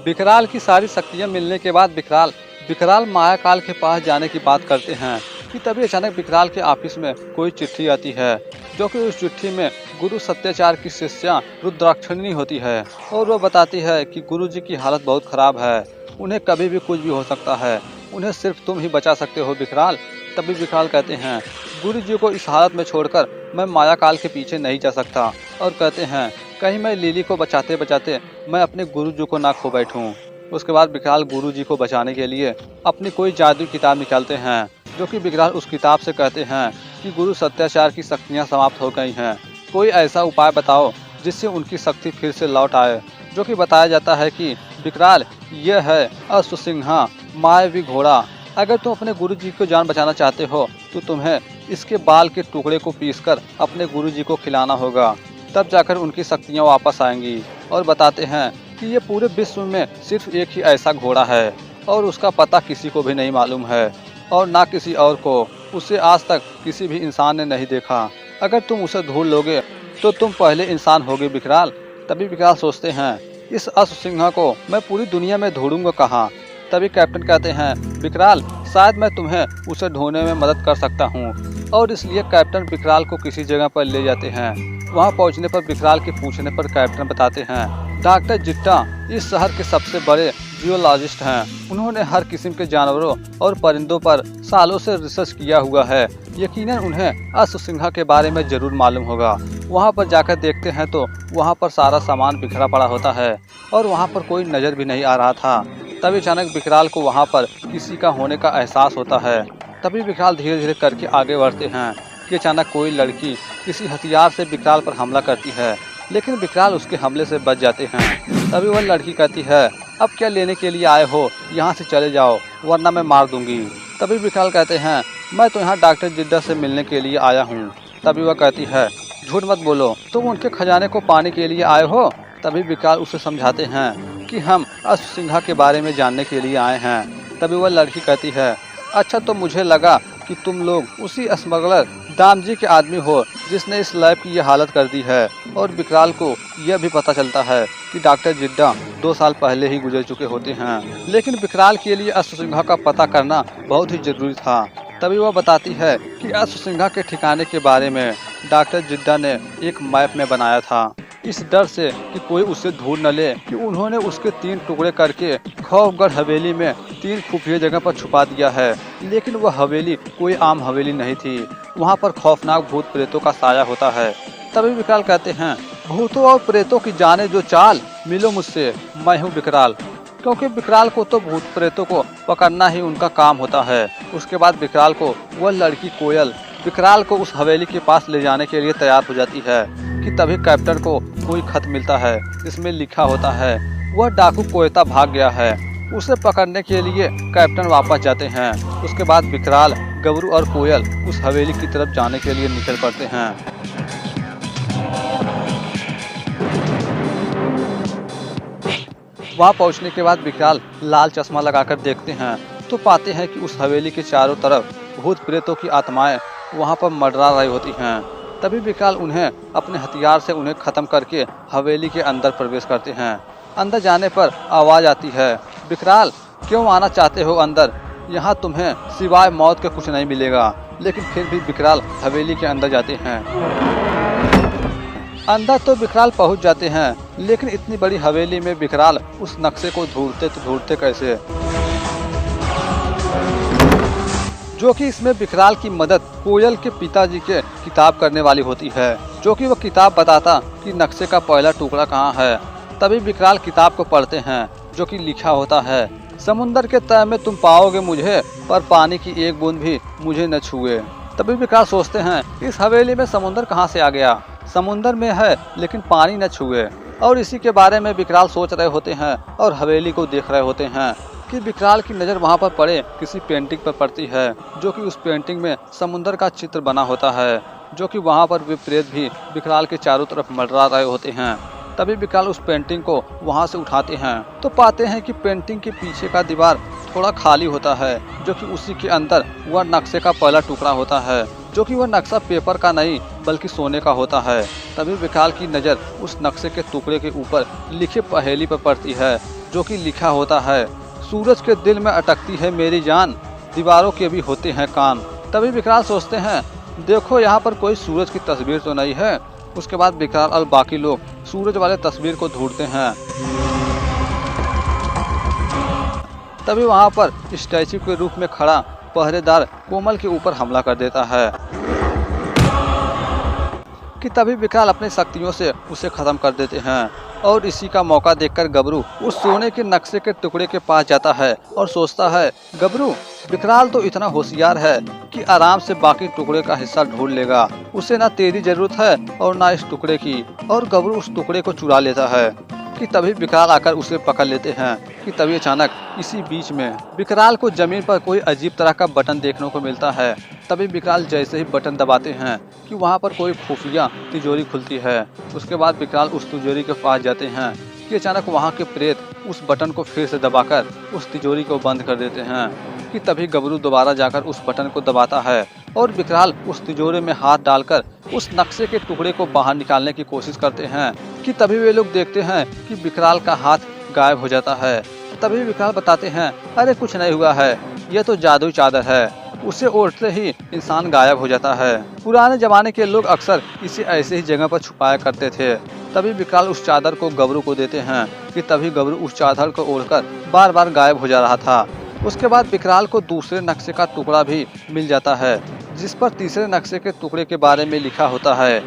विकराल की सारी शक्तियां मिलने के बाद विकराल मायाकाल के पास जाने की बात करते हैं कि तभी अचानक विकराल के ऑफिस में कोई चिट्ठी आती है, जो कि उस चिट्ठी में गुरु सत्याचार की शिष्या रुद्राक्षिणी होती है और वह बताती है कि गुरु जी की हालत बहुत खराब है, उन्हें कभी भी कुछ भी हो सकता है, उन्हें सिर्फ तुम ही बचा सकते हो विकराल। तभी विकराल कहते हैं गुरु जी को इस हालत में छोड़कर मैं मायाकाल के पीछे नहीं जा सकता, और कहते हैं कहीं मैं लिली को बचाते बचाते मैं अपने गुरु जी को ना खो बैठूं। उसके बाद विकराल गुरु जी को बचाने के लिए अपनी कोई जादुई किताब निकालते हैं, जो कि विकराल उस किताब से कहते हैं कि गुरु सत्याचार की शक्तियाँ समाप्त हो गई हैं, कोई ऐसा उपाय बताओ जिससे उनकी शक्ति फिर से लौट आए। जो कि बताया जाता है कि विकराल यह है अश्वसिंहा मायावी घोड़ा, अगर तुम अपने गुरु जी को जान बचाना चाहते हो तो तुम्हें इसके बाल के टुकड़े को पीसकर अपने गुरु जी को खिलाना होगा, तब जाकर उनकी शक्तियाँ वापस आएंगी। और बताते हैं कि ये पूरे विश्व में सिर्फ एक ही ऐसा घोड़ा है और उसका पता किसी को भी नहीं मालूम है और ना किसी और को, उसे आज तक किसी भी इंसान ने नहीं देखा। अगर तुम उसे ढूंढ लोगे तो तुम पहले इंसान होगे विकराल। तभी विकराल सोचते हैं इस अश्वसिंह को मैं पूरी दुनिया में ढूंढूंगा कहाँ। तभी कैप्टन कहते हैं विकराल शायद मैं तुम्हें उसे ढूंढने में मदद कर सकता हूँ, और इसलिए कैप्टन विकराल को किसी जगह पर ले जाते हैं। वहाँ पहुँचने पर विकराल के पूछने पर कैप्टन बताते हैं डॉक्टर जिट्टा इस शहर के सबसे बड़े जियोलॉजिस्ट हैं, उन्होंने हर किस्म के जानवरों और परिंदों पर सालों से रिसर्च किया हुआ है, यकीनन उन्हें अश्वसिंह के बारे में जरूर मालूम होगा। वहाँ पर जाकर देखते हैं तो वहाँ पर सारा सामान बिखरा पड़ा होता है और वहाँ पर कोई नज़र भी नहीं आ रहा था। तभी अचानक विकराल को वहाँ पर किसी का होने का एहसास होता है। तभी विकराल धीरे धीरे करके आगे बढ़ते हैं कि अचानक कोई लड़की किसी हथियार से विकराल पर हमला करती है, लेकिन विकराल उसके हमले से बच जाते हैं। तभी वह लड़की कहती है अब क्या लेने के लिए आए हो, यहाँ से चले जाओ वरना मैं मार दूंगी। तभी विकराल कहते हैं मैं तो यहाँ डॉक्टर जिड्डा से मिलने के लिए आया हूँ। तभी वह कहती है झूठ मत बोलो, तुम उनके खजाने को पाने के लिए आए हो। तभी विकराल उसे समझाते हैं कि हम अश्वसिंह के बारे में जानने के लिए आए हैं। तभी वह लड़की कहती है अच्छा तो मुझे लगा कि तुम लोग उसी स्मगलर दाम जी के आदमी हो जिसने इस लैब की यह हालत कर दी है। और विकराल को यह भी पता चलता है कि डॉक्टर जिड्डा 2 साल पहले ही गुजर चुके होते हैं, लेकिन विकराल के लिए अश्वसिंह का पता करना बहुत ही जरूरी था। तभी वह बताती है कि अश्वसिंह के ठिकाने के बारे में डॉक्टर जिड्डा ने एक मैप में बनाया था, इस डर से कि कोई उसे ढूंढ न ले कि उन्होंने उसके 3 टुकड़े करके खौफगढ़ हवेली में 3 खुफिया जगह पर छुपा दिया है। लेकिन वह हवेली कोई आम हवेली नहीं थी, वहाँ पर खौफनाक भूत प्रेतों का साया होता है। तभी विकराल कहते हैं भूतों और प्रेतों की जाने जो चाल, मिलो मुझसे, मैं हूँ विकराल। क्योंकि विकराल को तो भूत प्रेतों को पकड़ना ही उनका काम होता है। उसके बाद विकराल को वह लड़की कोयल विकराल को उस हवेली के पास ले जाने के लिए तैयार हो जाती है कि तभी कैप्टन को कोई खत मिलता है, इसमें लिखा होता है वह डाकू कोयता भाग गया है। उसे पकड़ने के लिए कैप्टन वापस जाते हैं। उसके बाद विकराल, गबरू और कोयल उस हवेली की तरफ जाने के लिए निकल पड़ते हैं। वहाँ पहुँचने के बाद विकराल लाल चश्मा लगाकर देखते हैं तो पाते हैं कि उस हवेली के चारों तरफ भूत प्रेतों की आत्माएं वहाँ पर मंडरा रही होती हैं। तभी विकराल उन्हें अपने हथियार से उन्हें खत्म करके हवेली के अंदर प्रवेश करते हैं। अंदर जाने पर आवाज़ आती है विकराल क्यों आना चाहते हो अंदर, यहाँ तुम्हें सिवाय मौत के कुछ नहीं मिलेगा। लेकिन फिर भी विकराल हवेली के अंदर जाते हैं। अंदर तो विकराल पहुँच जाते हैं, लेकिन इतनी बड़ी हवेली में विकराल उस नक्शे को ढूंढते कैसे, जो कि इसमें विकराल की मदद कोयल के पिताजी के किताब करने वाली होती है, जो कि वह किताब बताता कि नक्शे का पहला टुकड़ा कहाँ है। तभी विकराल किताब को पढ़ते हैं, जो कि लिखा होता है समुंदर के तह में तुम पाओगे मुझे, पर पानी की एक बूंद भी मुझे न छुए। तभी विकराल सोचते हैं इस हवेली में समुंदर कहाँ से आ गया, समुंदर में है लेकिन पानी न छुए। और इसी के बारे में विकराल सोच रहे होते हैं और हवेली को देख रहे होते हैं कि विकराल की नज़र वहाँ पर पड़े किसी पेंटिंग पर पड़ती है, जो कि उस पेंटिंग में समुंदर का चित्र बना होता है, जो कि वहाँ पर विपरीत भी विकराल के चारों तरफ मंडरा रहे होते हैं। तभी विकराल उस पेंटिंग को वहाँ से उठाते हैं तो पाते हैं कि पेंटिंग के पीछे का दीवार थोड़ा खाली होता है, जो कि उसी के अंदर वह नक्शे का पहला टुकड़ा होता है, जो कि वह नक्शा पेपर का नहीं बल्कि सोने का होता है। तभी विकराल की नज़र उस नक्शे के टुकड़े के ऊपर लिखे पहेली पर पड़ती है, जो कि लिखा होता है, सूरज के दिल में अटकती है मेरी जान, दीवारों के भी होते हैं कान। तभी विकराल सोचते हैं, देखो यहाँ पर कोई सूरज की तस्वीर तो नहीं है। उसके बाद विकराल और बाकी लोग सूरज वाले तस्वीर को ढूंढते हैं। तभी वहाँ पर स्टैचू के रूप में खड़ा पहरेदार कोमल के ऊपर हमला कर देता है कि तभी विकराल अपनी शक्तियों से उसे खत्म कर देते हैं। और इसी का मौका देखकर गबरू उस सोने के नक्शे के टुकड़े के पास जाता है और सोचता है, गबरू विकराल तो इतना होशियार है कि आराम से बाकी टुकड़े का हिस्सा ढूंढ लेगा। उसे ना तेरी जरूरत है और ना इस टुकड़े की। और गबरू उस टुकड़े को चुरा लेता है कि तभी विकराल आकर उसे पकड़ लेते हैं कि तभी अचानक इसी बीच में विकराल को जमीन पर कोई अजीब तरह का बटन देखने को मिलता है। तभी विकराल जैसे ही बटन दबाते हैं कि वहां पर कोई खुफिया तिजोरी खुलती है। उसके बाद विकराल उस तिजोरी के पास जाते हैं कि अचानक वहां के प्रेत उस बटन को फिर से दबाकर उस तिजोरी को बंद कर देते हैं कि तभी गबरू दोबारा जाकर उस बटन को दबाता है और विकराल उस तिजोरी में हाथ डालकर उस नक्शे के टुकड़े को बाहर निकालने की कोशिश करते हैं कि तभी वे लोग देखते हैं कि विकराल का हाथ गायब हो जाता है। तभी विकराल बताते हैं, अरे कुछ नहीं हुआ है, यह तो जादुई चादर है। उसे ओढ़ते ही इंसान गायब हो जाता है। पुराने जमाने के लोग अक्सर इसे ऐसे ही जगह पर छुपाया करते थे। तभी विकराल उस चादर को गबरू को देते हैं कि तभी गबरू उस चादर को ओढ़कर बार बार गायब हो जा रहा था। उसके बाद विकराल को दूसरे नक्शे का टुकड़ा भी मिल जाता है, जिस पर तीसरे नक्शे के टुकड़े के बारे में लिखा होता है,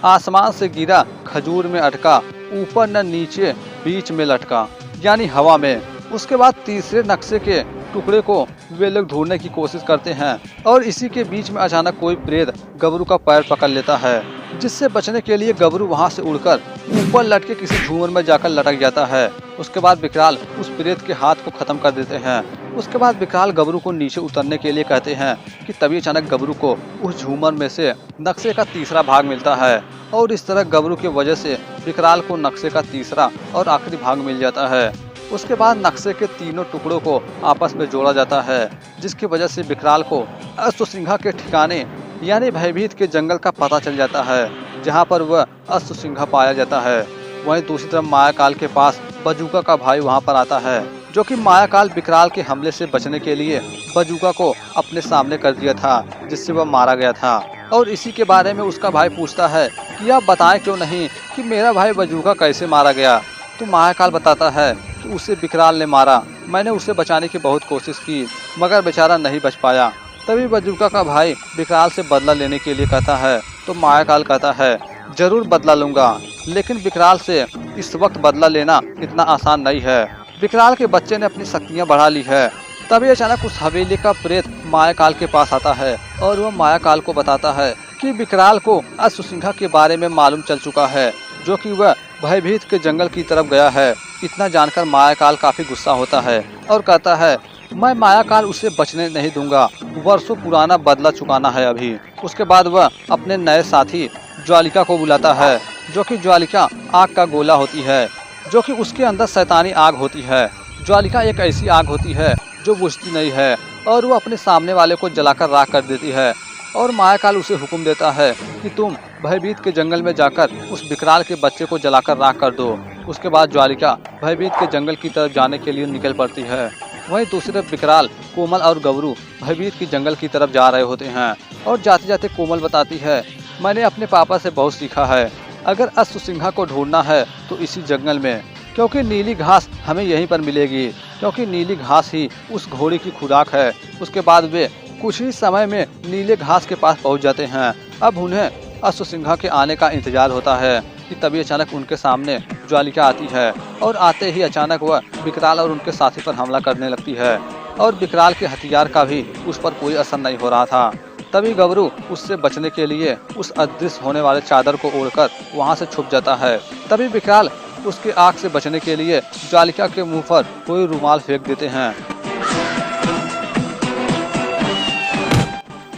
आसमान से गिरा खजूर में अटका, ऊपर न नीचे बीच में लटका, यानी हवा में। उसके बाद तीसरे नक्शे के टुकड़े को वे लोग ढूंढने की कोशिश करते हैं और इसी के बीच में अचानक कोई प्रेत गबरू का पैर पकड़ लेता है, जिससे बचने के लिए गबरू वहां से उड़कर ऊपर लटके किसी झूमर में जाकर लटक जाता है। उसके बाद विकराल उस प्रेत के हाथ को खत्म कर देते हैं। उसके बाद विकराल गबरू को नीचे उतरने के लिए कहते हैं कि तभी अचानक गबरू को उस झूमर में से नक्शे का तीसरा भाग मिलता है और इस तरह गबरू की वजह से विकराल को नक्शे का तीसरा और आखिरी भाग मिल जाता है। उसके बाद नक्शे के तीनों टुकड़ों को आपस में जोड़ा जाता है, जिसकी वजह से विकराल को अश्वसिंघा के ठिकाने यानी भयभीत के जंगल का पता चल जाता है, जहां पर वह अश्वसिंघा पाया जाता है। वहीं दूसरी तरफ मायाकाल के पास बजूका का भाई वहां पर आता है, जो कि मायाकाल विकराल के हमले से बचने के लिए बजूका को अपने सामने कर दिया था, जिससे वह मारा गया था। और इसी के बारे में उसका भाई पूछता है कि आप बताएं क्यों नहीं कि मेरा भाई बजूका कैसे मारा गया। तो मायाकाल बताता है कि उसे विकराल ने मारा, मैंने उसे बचाने की बहुत कोशिश की मगर बेचारा नहीं बच पाया। तभी बजूका का भाई विकराल से बदला लेने के लिए कहता है, तो मायाकाल कहता है, जरूर बदला लूंगा, लेकिन विकराल से इस वक्त बदला लेना इतना आसान नहीं है। विकराल के बच्चे ने अपनी शक्तियाँ बढ़ा ली है। तभी अचानक उस हवेली का प्रेत मायाकाल के पास आता है और वह मायाकाल को बताता है कि विकराल को अश्वसिंघा के बारे में मालूम चल चुका है, जो कि वह भयभीत के जंगल की तरफ गया है। इतना जानकर मायाकाल काफी गुस्सा होता है और कहता है, मैं मायाकाल उसे बचने नहीं दूंगा, वर्षों पुराना बदला चुकाना है अभी। उसके बाद वह अपने नए साथी ज्वालिका को बुलाता है, जो कि ज्वालिका आग का गोला होती है, जो कि उसके अंदर शैतानी आग होती है। ज्वालिका एक ऐसी आग होती है जो बुझती नहीं है और वो अपने सामने वाले को जलाकर राख कर देती है। और मायाकाल उसे हुक्म देता है कि तुम भयभीत के जंगल में जाकर उस विकराल के बच्चे को जलाकर राख कर दो। उसके बाद ज्वालिका भयभीत के जंगल की तरफ जाने के लिए निकल पड़ती है। वहीं दूसरी तरफ विकराल, कोमल और गबरू भयभीत की जंगल की तरफ जा रहे होते हैं और जाते जाते कोमल बताती है, मैंने अपने पापा से बहुत सीखा है, अगर अश्वसिंघा को ढूंढना है तो इसी जंगल में, क्योंकि नीली घास हमें यहीं पर मिलेगी, क्योंकि नीली घास ही उस घोड़े की खुराक है। उसके बाद वे कुछ ही समय में नीले घास के पास पहुंच जाते हैं। अब उन्हें अश्वसिंघा के आने का इंतजार होता है कि तभी अचानक उनके सामने ज्वालिका आती है और आते ही अचानक वह विकराल और उनके साथी पर हमला करने लगती है और विकराल के हथियार का भी उस पर कोई असर नहीं हो रहा था। तभी गबरू उससे बचने के लिए उस अदृश्य होने वाले चादर को ओढ़कर वहां से छुप जाता है। तभी विकराल उसके आग से बचने के लिए ज्वालिका के मुंह पर कोई रुमाल फेंक देते हैं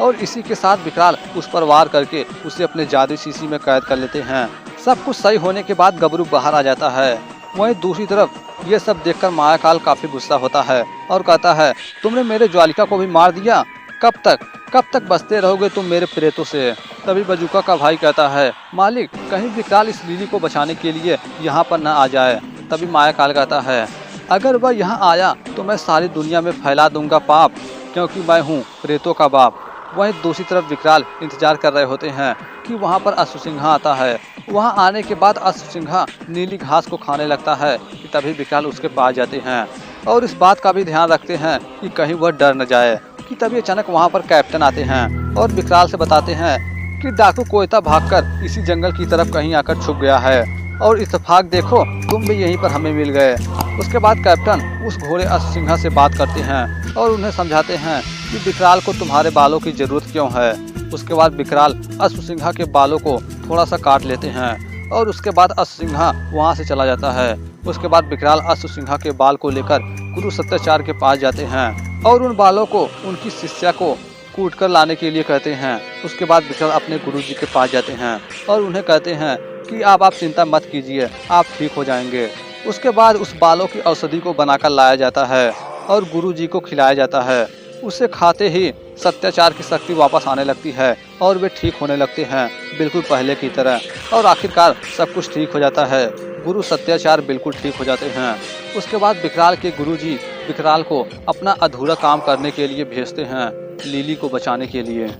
और इसी के साथ विकराल उस पर वार करके उसे अपने जादुई शीशी में कैद कर लेते हैं। सब कुछ सही होने के बाद गबरू बाहर आ जाता है। वहीं दूसरी तरफ ये सब देखकर मायाकाल काफी गुस्सा होता है और कहता है, तुमने मेरे ज्वालिका को भी मार दिया, कब तक बचते रहोगे तुम मेरे प्रेतों से। तभी बजूका का भाई कहता है, मालिक कहीं विकराल इस लिली को बचाने के लिए यहाँ पर न आ जाए। तभी मायाकाल कहता है, अगर वह यहाँ आया तो मैं सारी दुनिया में फैला दूंगा पाप, क्योंकि मैं हूँ प्रेतों का बाप। वहीं दूसरी तरफ विकराल इंतजार कर रहे होते हैं कि वहाँ पर अश्वसिंघा आता है। वहाँ आने के बाद अश्वसिंघा नीली घास को खाने लगता है कि तभी विकराल उसके पास जाते हैं और इस बात का भी ध्यान रखते हैं कि कहीं वह डर न जाए। कि तभी अचानक वहाँ पर कैप्टन आते हैं और विकराल से बताते हैं कि डाकू कोयता भागकर इसी जंगल की तरफ कहीं आकर छुप गया है और इत्तेफाक देखो तुम भी यहीं पर हमें मिल गए। उसके बाद कैप्टन उस घोड़े अश्वसिंघा से बात करते हैं और उन्हें समझाते हैं कि विकराल को तुम्हारे बालों की जरूरत क्यों है। उसके बाद विकराल अश्वसिंघा के बालों को थोड़ा सा काट लेते हैं और उसके बाद अश्वसिंघा वहाँ से चला जाता है। उसके बाद विकराल अश्वसिंघा के बाल को लेकर गुरु सत्याचार्य के पास जाते हैं और उन बालों को उनकी शिष्या को कूट कर लाने के लिए कहते हैं। उसके बाद विकराल अपने गुरुजी के पास जाते हैं और उन्हें कहते हैं कि आप चिंता मत कीजिए, आप ठीक हो जाएंगे। उसके बाद उस बालों की औषधि को बनाकर लाया जाता है और गुरुजी को खिलाया जाता है। उसे खाते ही सत्याचार की शक्ति वापस आने लगती है और वे ठीक होने लगते हैं बिल्कुल पहले की तरह और आखिरकार सब कुछ ठीक हो जाता है। गुरु सत्याचार बिल्कुल ठीक हो जाते हैं। उसके बाद विकराल के गुरुजी विकराल को अपना अधूरा काम करने के लिए भेजते हैं, लिली को बचाने के लिए।